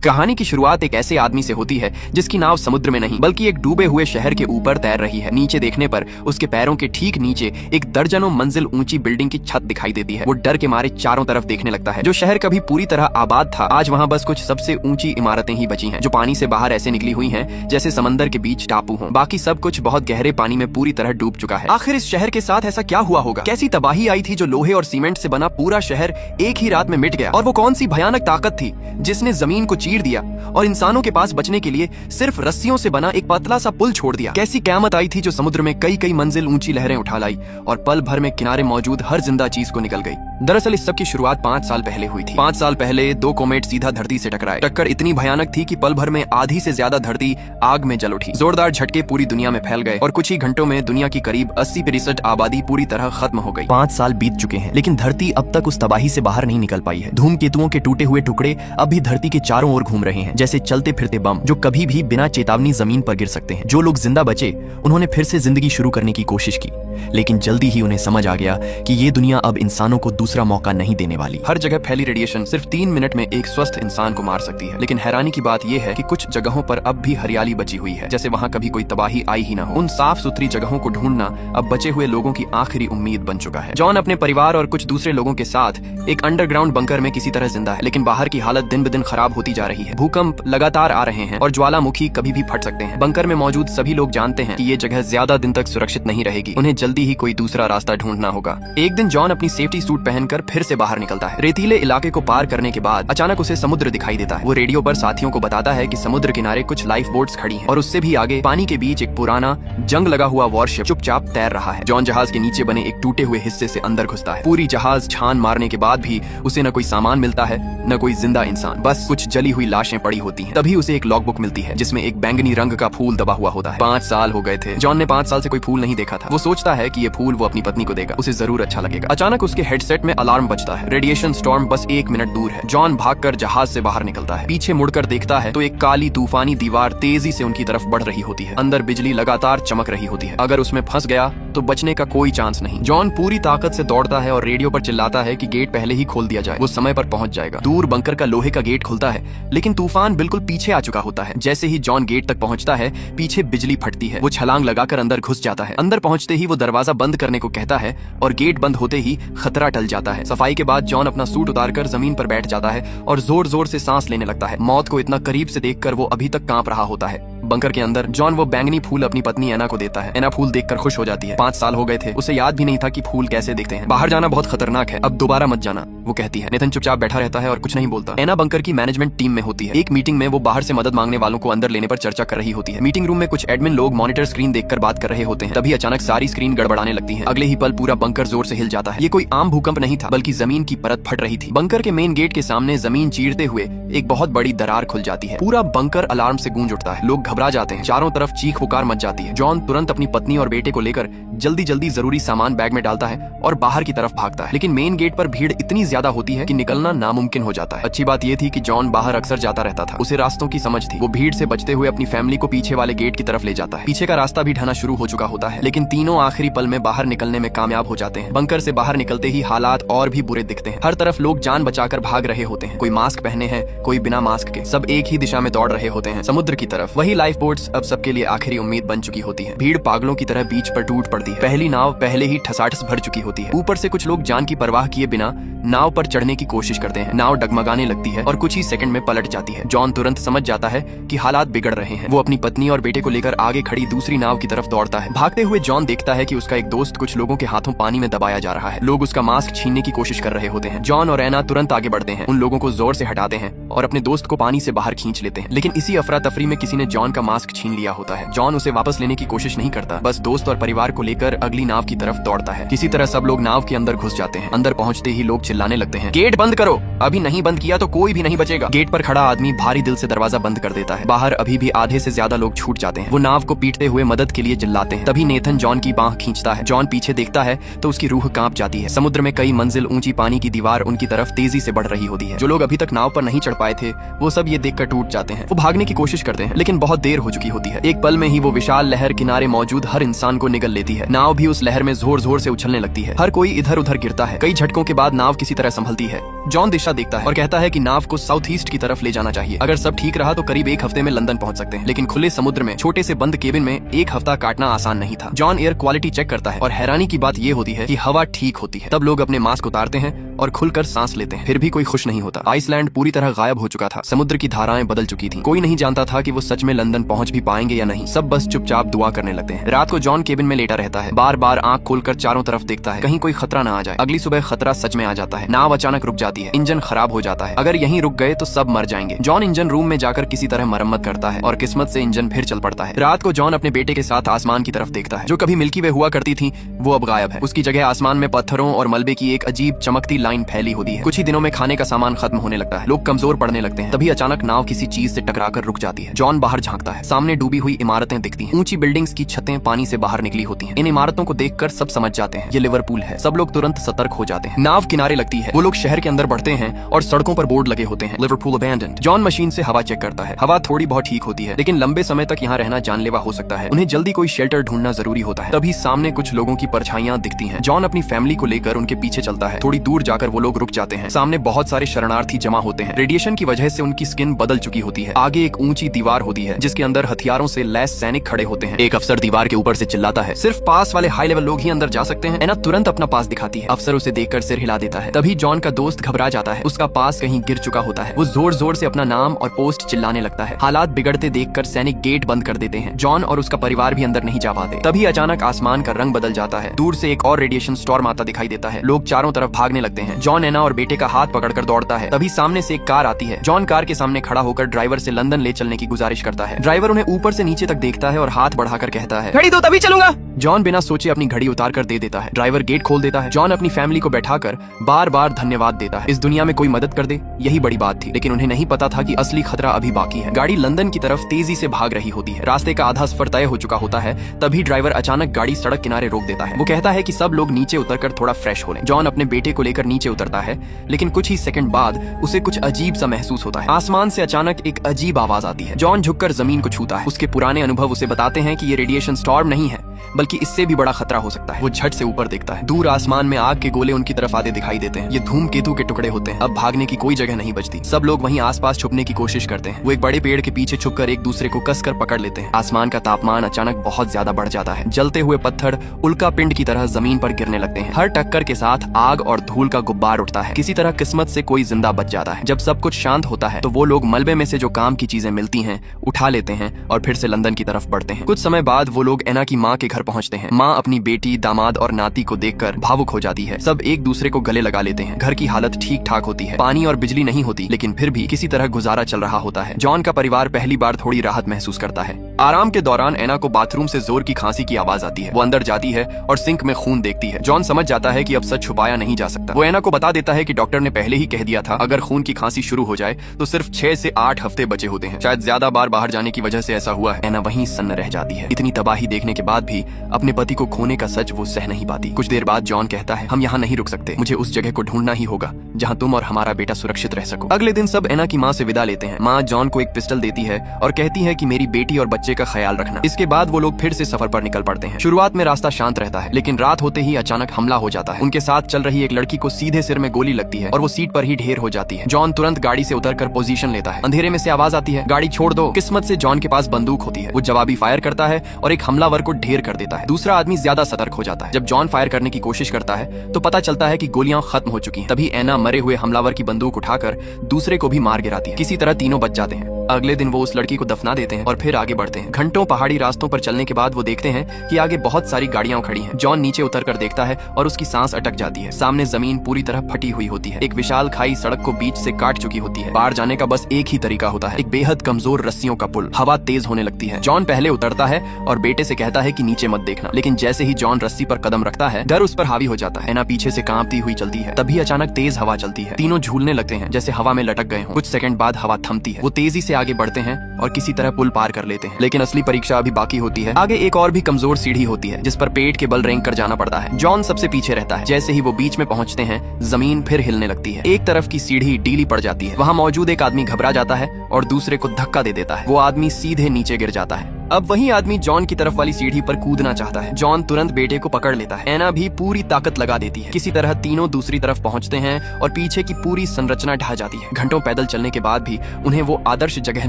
कहानी की शुरुआत एक ऐसे आदमी से होती है जिसकी नाव समुद्र में नहीं बल्कि एक डूबे हुए शहर के ऊपर तैर रही है। नीचे देखने पर उसके पैरों के ठीक नीचे एक दर्जनों मंजिल ऊंची बिल्डिंग की छत दिखाई देती है। वो डर के मारे चारों तरफ देखने लगता है। जो शहर कभी पूरी तरह आबाद था, आज वहाँ बस कुछ सबसे ऊंची इमारतें ही बची हैं, जो पानी से बाहर ऐसे निकली हुई हैं जैसे समंदर के बीच टापू हो। बाकी सब कुछ बहुत गहरे पानी में पूरी तरह डूब चुका है। आखिर इस शहर के साथ ऐसा क्या हुआ होगा? कैसी तबाही आई थी जो लोहे और सीमेंट से बना पूरा शहर एक ही रात में मिट गया? और वो कौन सी भयानक ताकत थी जिसने जमीन को चीर दिया और इंसानों के पास बचने के लिए सिर्फ रस्सियों से बना एक पतला सा पुल छोड़ दिया? कैसी क़यामत आई थी जो समुद्र में कई कई मंजिल ऊंची लहरें उठा लाई और पल भर में किनारे मौजूद हर जिंदा चीज को निकल गई? दरअसल इस सब की शुरुआत 5 साल पहले हुई थी। 5 साल पहले 2 कोमेट सीधा धरती से टकराए। टक्कर इतनी भयानक थी कि पल भर में आधी से ज्यादा धरती आग में जल उठी। जोरदार झटके पूरी दुनिया में फैल गए और कुछ ही घंटों में दुनिया की करीब 80% आबादी पूरी तरह खत्म हो गई। 5 साल बीत चुके हैं, लेकिन धरती अब तक उस तबाही से बाहर नहीं निकल पाई है। धूमकेतुओं के टूटे हुए टुकड़े अब भी धरती के चारों ओर घूम रहे हैं, जैसे चलते फिरते बम जो कभी भी बिना चेतावनी जमीन पर गिर सकते हैं। जो लोग जिंदा बचे उन्होंने फिर से जिंदगी शुरू करने की कोशिश की, लेकिन जल्दी ही उन्हें समझ आ गया कि ये दुनिया अब इंसानों को दूसरा मौका नहीं देने वाली। हर जगह फैली रेडिएशन सिर्फ 3 मिनट में एक स्वस्थ इंसान को मार सकती है। लेकिन हैरानी की बात यह है कि कुछ जगहों पर अब भी हरियाली बची हुई है, जैसे वहाँ कभी कोई तबाही आई ही ना हो। उन साफ सुथरी जगहों को ढूंढना अब बचे हुए लोगों की आखिरी उम्मीद बन चुका है। जॉन अपने परिवार और कुछ दूसरे लोगों के साथ एक अंडरग्राउंड बंकर में किसी तरह जिंदा है, लेकिन बाहर की हालत दिन ब दिन खराब होती जा रही है। भूकंप लगातार आ रहे हैं और ज्वालामुखी कभी भी फट सकते हैं। बंकर में मौजूद सभी लोग जानते हैं कि ये जगह ज्यादा दिन तक सुरक्षित नहीं रहेगी। उन्हें जल्दी ही कोई दूसरा रास्ता ढूंढना होगा। एक दिन जॉन अपनी सेफ्टी सूट पहनकर फिर से बाहर निकलता है। रेतीले इलाके को पार करने के बाद अचानक उसे समुद्र दिखाई देता है। वो रेडियो पर साथियों को बताता है कि समुद्र किनारे कुछ लाइफ बोट्स खड़ी हैं और उससे भी आगे पानी के बीच एक पुराना जंग लगा हुआ वॉरशिप चुपचाप तैर रहा है। जॉन जहाज के नीचे बने एक टूटे हुए हिस्से से अंदर घुसता है। पूरी जहाज छान मारने के बाद भी उसे न कोई सामान मिलता है न कोई जिंदा इंसान, बस कुछ जली हुई लाशें पड़ी होती हैं। तभी उसे एक लॉगबुक मिलती है जिसमें एक बैंगनी रंग का फूल दबा हुआ होता है। 5 साल हो गए थे। जॉन ने 5 साल से कोई फूल नहीं देखा था। वो सोचता है कि ये फूल वो अपनी पत्नी को देगा, उसे जरूर अच्छा लगेगा। अचानक उसके हेडसेट में अलार्म बजता है। रेडिएशन स्टॉर्म बस 1 मिनट दूर है। जॉन भागकर जहाज से बाहर निकलता है। पीछे मुड़कर देखता है तो एक काली तूफानी दीवार तेजी से उनकी तरफ बढ़ रही होती है। अंदर बिजली लगातार चमक रही होती है। अगर उसमें फंस गया तो बचने का कोई चांस नहीं। जॉन पूरी ताकत से दौड़ता है और रेडियो पर चिल्लाता है कि गेट पहले ही खोल दिया जाए, वो समय पर पहुंच जाएगा। दूर बंकर का लोहे का गेट खुलता है, लेकिन तूफान बिल्कुल पीछे आ चुका होता है। जैसे ही जॉन गेट तक पहुंचता है, पीछे बिजली फटती है। वो छलांग लगाकर अंदर घुस जाता है। अंदर पहुंचते ही वो दरवाजा बंद करने को कहता है और गेट बंद होते ही खतरा टल जाता है। सफाई के बाद जॉन अपना सूट उतारकर जमीन पर बैठ जाता है और जोर जोर से सांस लेने लगता है। मौत को इतना करीब से देखकर वो अभी तक कांप रहा होता है। बंकर के अंदर जॉन वो बैंगनी फूल अपनी पत्नी एना को देता है। एना फूल देखकर खुश हो जाती है। 5 साल हो गए थे, उसे याद भी नहीं था कि फूल कैसे दिखते हैं। बाहर जाना बहुत खतरनाक है, अब दोबारा मत जाना, वो कहती है। नेथन चुपचाप बैठा रहता है और कुछ नहीं बोलता। एना बंकर की मैनेजमेंट टीम में होती है। एक मीटिंग में वो बाहर से मदद मांगने वालों को अंदर लेने पर चर्चा कर रही होती है। मीटिंग रूम में कुछ एडमिन लोग मॉनिटर स्क्रीन देखकर बात कर रहे होते हैं। तभी अचानक सारी स्क्रीन गड़बड़ाने लगती है। अगले ही पल पूरा बंकर जोर से हिल जाता है। ये कोई आम भूकंप नहीं था, बल्कि जमीन की परत फट रही थी। बंकर के मेन गेट के सामने जमीन चीरते हुए एक बहुत बड़ी दरार खुल जाती है। पूरा बंकर अलार्म से गूंज उठता है। लोग घबरा जाते हैं। चारों तरफ चीख पुकार मच जाती है। जॉन तुरंत अपनी पत्नी और बेटे को लेकर जल्दी जल्दी जरूरी सामान बैग में डालता है और बाहर की तरफ भागता है। लेकिन मेन गेट पर भीड़ इतनी ज्यादा होती है कि निकलना नामुमकिन हो जाता है। अच्छी बात यह थी कि जॉन बाहर अक्सर जाता रहता था, उसे रास्तों की समझ थी। वो भीड़ से बचते हुए अपनी फैमिली को पीछे वाले गेट की तरफ ले जाता है। पीछे का रास्ता भी ढहना शुरू हो चुका होता है, लेकिन तीनों आखिरी पल में बाहर निकलने में कामयाब हो जाते हैं। बंकर से बाहर निकलते ही हालात और भी बुरे दिखते हैं। हर तरफ लोग जान बचाकर भाग रहे होते हैं। कोई मास्क पहने हैं, कोई बिना मास्क के। सब एक ही दिशा में दौड़ रहे होते हैं, समुद्र की तरफ। वही लाइफ बोट्स अब सबके लिए आखिरी उम्मीद बन चुकी होती है। भीड़ पागलों की तरह बीच पर टूट पड़ती है। पहली नाव पहले ही ठसाठस भर चुकी होती है। ऊपर से कुछ लोग जान की परवाह किए बिना नाव पर चढ़ने की कोशिश करते हैं। नाव डगमगाने लगती है और कुछ ही सेकंड में पलट जाती है। जॉन तुरंत समझ जाता है कि हालात बिगड़ रहे हैं। वो अपनी पत्नी और बेटे को लेकर आगे खड़ी दूसरी नाव की तरफ दौड़ता है। भागते हुए जॉन देखता है कि उसका एक दोस्त कुछ लोगों के हाथों पानी में दबाया जा रहा है। लोग उसका मास्क छीनने की कोशिश कर रहे होते हैं। जॉन और एना तुरंत आगे बढ़ते हैं, उन लोगों को जोर से हटाते हैं और अपने दोस्त को पानी से बाहर खींच लेते हैं। लेकिन इसी अफरा तफरी में किसी ने जॉन का मास्क छीन लिया होता है। जॉन उसे वापस लेने की कोशिश नहीं करता, बस दोस्त और परिवार को लेकर अगली नाव की तरफ दौड़ता है। किसी तरह सब लोग नाव के अंदर घुस जाते हैं। अंदर पहुंचते ही लोग चिल्लाने लगते हैं, गेट बंद करो, अभी नहीं बंद किया तो कोई भी नहीं बचेगा। गेट पर खड़ा आदमी भारी दिल से दरवाजा बंद कर देता है। बाहर अभी भी आधे से ज्यादा लोग छूट जाते हैं। वो नाव को पीटते हुए मदद के लिए चिल्लाते हैं। तभी नेथन जॉन की बांह खींचता है। जॉन पीछे देखता है तो उसकी रूह कांप जाती है। समुद्र में कई मंजिल ऊंची पानी की दीवार उनकी तरफ तेजी से बढ़ रही होती है। जो लोग अभी तक नाव पर नहीं चढ़ पाए थे, वो सब ये देखकर टूट जाते हैं। वो भागने की कोशिश करते हैं, लेकिन बहुत देर हो चुकी होती है। एक पल में ही वो विशाल लहर किनारे मौजूद हर इंसान को निगल लेती है। नाव भी उस लहर में जोर जोर से उछलने लगती है। हर कोई इधर उधर गिरता है। कई झटकों के बाद नाव किसी तरह संभलती है। जॉन दिशा देखता है और कहता है कि नाव को साउथ ईस्ट की तरफ ले जाना चाहिए। अगर सब ठीक रहा तो करीब एक हफ्ते में लंदन पहुंच सकते हैं, लेकिन खुले समुद्र में छोटे से बंद केबिन में एक हफ्ता काटना आसान नहीं था। जॉन एयर क्वालिटी चेक करता है और हैरानी की बात ये होती है कि हवा ठीक होती है। तब लोग अपने मास्क उतारते हैं और खुलकर सांस लेते हैं, फिर भी कोई खुश नहीं होता। आइसलैंड पूरी तरह गायब हो चुका था, समुद्र की धाराएं बदल चुकी थी। कोई नहीं जानता था कि वो सच में लंदन पहुंच भी पाएंगे या नहीं। सब बस चुपचाप दुआ करने लगते हैं। रात को जॉन केबिन में लेटा रहता है, बार बार आंख खोलकर चारों तरफ देखता है, कहीं कोई खतरा ना आ जाए। अगली सुबह खतरा सच में आ जाता है। नाव अचानक रुक जाती है, इंजन खराब हो जाता है। अगर यहीं रुक गए तो सब मर जाएंगे। जॉन इंजन रूम में जाकर किसी तरह मरम्मत करता है और किस्मत से इंजन फिर चल पड़ता है। रात को जॉन अपने बेटे के साथ आसमान की तरफ देखता है। जो कभी मिल्की वे हुआ करती थी वो अब गायब है। उसकी जगह आसमान में पत्थरों और मलबे की एक अजीब चमकती लाइन फैली होती है। कुछ ही दिनों में खाने का सामान खत्म होने लगता है, लोग कमजोर पड़ने लगते हैं। तभी अचानक नाव किसी चीज से टकराकर रुक जाती है। जॉन बाहर झांकता है, सामने डूबी हुई इमारतें दिखती हैं। ऊंची बिल्डिंग्स की छतें पानी से बाहर निकली होती हैं। इन इमारतों को देखकर सब समझ जाते हैं ये लिवरपूल है। सब लोग तुरंत सतर्क हो जाते हैं। नाव किनारे लगती है, वो लोग शहर के अंदर बढ़ते हैं और सड़कों पर बोर्ड लगे होते हैं, लिवरपूल अबैंडन्ड। जॉन मशीन से हवा चेक करता है। हवा थोड़ी बहुत ठीक होती है, लेकिन लंबे समय तक यहाँ रहना जानलेवा हो सकता है। उन्हें जल्दी कोई शेल्टर ढूंढना जरूरी होता है। तभी सामने कुछ लोगों की परछाइयां दिखती हैं। जॉन अपनी फैमिली को लेकर उनके पीछे चलता है। थोड़ी दूर जाकर वो लोग रुक जाते हैं। सामने बहुत सारे शरणार्थी जमा होते हैं। रेडिएशन की वजह से उनकी स्किन बदल चुकी होती है। आगे एक ऊंची दीवार होती है जिसके अंदर हथियारों से लैस सैनिक खड़े होते हैं। एक अफसर दीवार के ऊपर से चिल्लाता है, सिर्फ पास वाले हाई लेवल लोग ही अंदर जा सकते हैं। एना तुरंत अपना पास दिखाती है। अफसर उसे देखकर सिर हिला देता है। तभी जॉन का दोस्त घबरा जाता है। उसका पास कहीं गिर चुका होता है। वो जोर जोर से अपना नाम और पोस्ट चिल्लाने लगता है। हालात बिगड़ते देखकर सैनिक गेट बंद कर देते हैं। जॉन और उसका परिवार भी अंदर नहीं जा पाते। तभी अचानक आसमान का रंग बदल जाता है। दूर से एक और रेडिएशन स्टॉर्म आता दिखाई देता है। लोग चारों तरफ भागने लगते हैं। जॉन एना और बेटे का हाथ पकड़कर दौड़ता है। तभी सामने से एक कार आती है। जॉन कार के सामने खड़ा होकर ड्राइवर से लंदन ले चलने की गुजारिश करता है। ड्राइवर उन्हें ऊपर से नीचे तक देखता है और हाथ बढ़ाकर कहता है, घड़ी दो तभी चलूंगा। जॉन बिना सोचे अपनी घड़ी उतार कर दे देता है। ड्राइवर गेट खोल देता है। जॉन अपनी फैमिली को बैठाकर बार बार धन्यवाद देता है। इस दुनिया में कोई मदद कर दे यही बड़ी बात थी, लेकिन उन्हें नहीं पता था कि असली खतरा अभी बाकी है। गाड़ी लंदन की तरफ तेजी से भाग रही होती है। रास्ते का आधा सफर तय हो चुका होता है। तभी ड्राइवर अचानक गाड़ी सड़क किनारे रोक देता है। वो कहता है कि सब लोग नीचे उतरकर थोड़ा फ्रेश हो लें। जॉन अपने बेटे को लेकर नीचे उतरता है, लेकिन कुछ ही सेकंड बाद उसे कुछ अजीब सा महसूस होता है। आसमान से अचानक एक अजीब आवाज आती है। जॉन झुककर जमीन को छूता है। उसके पुराने अनुभव उसे बताते हैं कि ये रेडिएशन स्टॉर्म नहीं है, बल्कि इससे भी बड़ा खतरा हो सकता है। वो झट से ऊपर देखता है। दूर आसमान में आग के गोले उनकी तरफ आते दिखाई देते हैं। ये धूमकेतु के टुकड़े होते हैं। अब भागने की कोई जगह नहीं बचती। सब लोग वहीं आसपास छुपने की कोशिश करते हैं। वो एक बड़े पेड़ के पीछे छुपकर एक दूसरे को कसकर पकड़ लेते हैं। आसमान का तापमान अचानक बहुत ज्यादा बढ़ जाता है। जलते हुए पत्थर उल्का पिंड की तरह जमीन पर गिरने लगते हैं। हर टक्कर के साथ आग और धूल का गुब्बार उठता है। किसी तरह किस्मत से कोई जिंदा बच जाता है। जब सब कुछ शांत होता है तो वो लोग मलबे में से जो काम की चीजें मिलती हैं उठा लेते हैं और फिर से लंदन की तरफ बढ़ते हैं। कुछ समय बाद वो लोग एना की माँ के घर पहुंचते हैं। माँ अपनी बेटी, दामाद और नाती को देखकर भावुक हो जाती है। सब एक दूसरे को गले लगा लेते हैं। घर की हालत ठीक ठाक होती है। पानी और बिजली नहीं होती, लेकिन फिर भी किसी तरह गुजारा चल रहा होता है। जॉन का परिवार पहली बार थोड़ी राहत महसूस करता है। आराम के दौरान एना को बाथरूम से जोर की खांसी की आवाज आती है। वो अंदर जाती है और सिंक में खून देखती है। जॉन समझ जाता है कि अब सच छुपाया नहीं जा सकता। वो एना को बता देता है कि डॉक्टर ने पहले ही कह दिया था अगर खून की खांसी शुरू हो जाए तो सिर्फ 6 से 8 हफ्ते बचे होते हैं। शायद ज्यादा बार बाहर जाने की वजह से ऐसा हुआ है। एना वहीं सन्न रह जाती है। इतनी तबाही देखने के बाद भी अपने पति को खोने का सच वो सह नहीं पाती। कुछ देर बाद जॉन कहता है, हम यहाँ नहीं रुक सकते। मुझे उस जगह को ढूंढना ही होगा जहाँ तुम और हमारा बेटा सुरक्षित रह सको। अगले दिन सब एना की माँ से विदा लेते हैं। माँ जॉन को एक पिस्टल देती है और कहती है कि मेरी बेटी और बच्चे का ख्याल रखना। इसके बाद वो लोग फिर से सफर पर निकल पड़ते हैं। शुरुआत में रास्ता शांत रहता है, लेकिन रात होते ही अचानक हमला हो जाता है। उनके साथ चल रही एक लड़की को सीधे सिर में गोली लगती है और वो सीट पर ही ढेर हो जाती है। जॉन तुरंत गाड़ी से उतरकर पोजीशन लेता है। अंधेरे में से आवाज आती है, गाड़ी छोड़ दो। किस्मत से जॉन के पास बंदूक होती है। वो जवाबी फायर करता है और एक हमलावर को ढेर कर देता है। दूसरा आदमी ज्यादा सतर्क हो जाता है। जब जॉन फायर करने की कोशिश करता है तो पता चलता है कि गोलियां खत्म हो चुकी हैं। तभी एना मरे हुए हमलावर की बंदूक उठाकर दूसरे को भी मार गिराती है। किसी तरह तीनों बच जाते हैं। अगले दिन वो उस लड़की को दफना देते हैं और फिर आगे बढ़ते हैं। घंटों पहाड़ी रास्तों पर चलने के बाद वो देखते हैं कि आगे बहुत सारी गाड़ियां खड़ी हैं। जॉन नीचे उतरकर देखता है और उसकी सांस अटक जाती है। सामने जमीन पूरी तरह फटी हुई होती है। एक विशाल खाई सड़क को बीच से काट चुकी होती है। पार जाने का बस एक ही तरीका होता है, एक बेहद कमजोर रस्सियों का पुल। हवा तेज होने लगती है। जॉन पहले उतरता है और बेटे से कहता है कि नीचे मत देखना, लेकिन जैसे ही जॉन रस्सी पर कदम रखता है डर उस पर हावी हो जाता है। एना पीछे से कांपती हुई चलती है। तभी अचानक तेज हवा चलती है। तीनों झूलने लगते हैं जैसे हवा में लटक गए हों। कुछ सेकंड बाद हवा थमती है। वो तेजी से आगे बढ़ते हैं और किसी तरह पुल पार कर लेते हैं। लेकिन असली परीक्षा अभी बाकी होती है। आगे एक और भी कमजोर सीढ़ी होती है जिस पर पेट के बल रेंग कर जाना पड़ता है। जॉन सबसे पीछे रहता है। जैसे ही वो बीच में पहुंचते हैं जमीन फिर हिलने लगती है। एक तरफ की सीढ़ी ढीली पड़ जाती है। वहाँ मौजूद एक आदमी घबरा जाता है और दूसरे को धक्का दे देता है। वो आदमी सीधे नीचे गिर जाता है। अब वही आदमी जॉन की तरफ वाली सीढ़ी पर कूदना चाहता है। जॉन तुरंत बेटे को पकड़ लेता है। एना भी पूरी ताकत लगा देती है। किसी तरह तीनों दूसरी तरफ पहुंचते हैं और पीछे की पूरी संरचना ढह जाती है। घंटों पैदल चलने के बाद भी उन्हें वो आदर्श जगह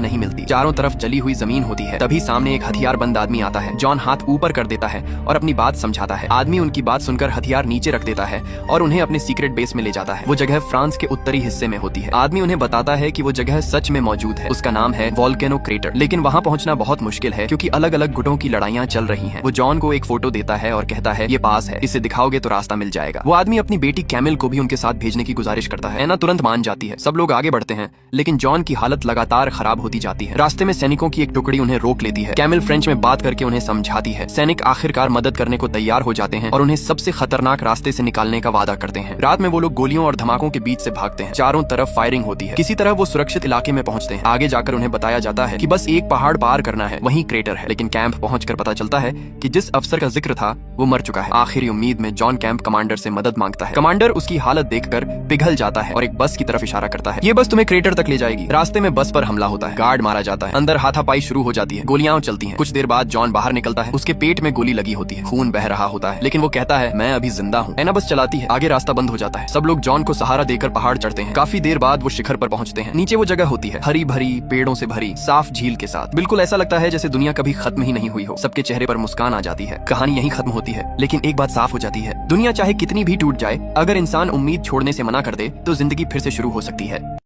नहीं मिलती। चारों तरफ जली हुई जमीन होती है। तभी सामने एक हथियारबंद आदमी आता है। जॉन हाथ ऊपर कर देता है और अपनी बात समझाता है। आदमी उनकी बात सुनकर हथियार नीचे रख देता है और उन्हें अपने सीक्रेट बेस में ले जाता है। वो जगह फ्रांस के उत्तरी हिस्से में होती है। आदमी उन्हें बताता है कि वो जगह सच में मौजूद है। उसका नाम है वोल्केनो क्रेटर। लेकिन वहां पहुंचना बहुत मुश्किल है क्योंकि अलग अलग गुटों की लड़ाइयां चल रही हैं। वो जॉन को एक फोटो देता है और कहता है ये पास है, इसे दिखाओगे तो रास्ता मिल जाएगा। वो आदमी अपनी बेटी कैमिल को भी उनके साथ भेजने की गुजारिश करता है। एना तुरंत मान जाती है। सब लोग आगे बढ़ते हैं लेकिन जॉन की हालत लगातार खराब होती जाती है। रास्ते में सैनिकों की एक टुकड़ी उन्हें रोक लेती है। कैमिल फ्रेंच में बात करके उन्हें समझाती है। सैनिक आखिरकार मदद करने को तैयार हो जाते हैं और उन्हें सबसे खतरनाक रास्ते से निकालने का वादा करते हैं। रात में वो लोग गोलियों और धमाकों के बीच से भागते हैं। चारों तरफ फायरिंग होती है। किसी तरह वो सुरक्षित इलाके में पहुंचते हैं। आगे जाकर उन्हें बताया जाता है कि बस एक पहाड़ पार करना है, वहीं क्रेटर है। लेकिन कैंप पहुंचकर पता चलता है कि जिस अफसर का जिक्र था वो मर चुका है। आखिरी उम्मीद में जॉन कैंप कमांडर से मदद मांगता है। कमांडर उसकी हालत देखकर पिघल जाता है और एक बस की तरफ इशारा करता है। ये बस तुम्हें क्रेटर तक ले जाएगी। रास्ते में बस पर हमला होता है। गार्ड मारा जाता है। अंदर हाथापाई शुरू हो जाती है। गोलियां चलती हैं। कुछ देर बाद जॉन बाहर निकलता है। उसके पेट में गोली लगी होती है। खून बह रहा होता है लेकिन वो कहता है मैं अभी जिंदा हूँ। एना बस चलाती है। आगे रास्ता बंद हो जाता है। सब लोग जॉन को सहारा देकर पहाड़ चढ़ते हैं। काफी देर बाद वो शिखर पर पहुंचते हैं। नीचे वो जगह होती है हरी भरी पेड़ों से भरी साफ झील के साथ। बिल्कुल ऐसा लगता है जैसे दुनिया कभी खत्म ही नहीं हुई हो। सबके चेहरे पर मुस्कान आ जाती है। कहानी यहीं खत्म होती है लेकिन एक बात साफ हो जाती है, दुनिया चाहे कितनी भी टूट जाए, अगर इंसान उम्मीद छोड़ने से मना कर दे तो जिंदगी फिर से शुरू हो सकती है।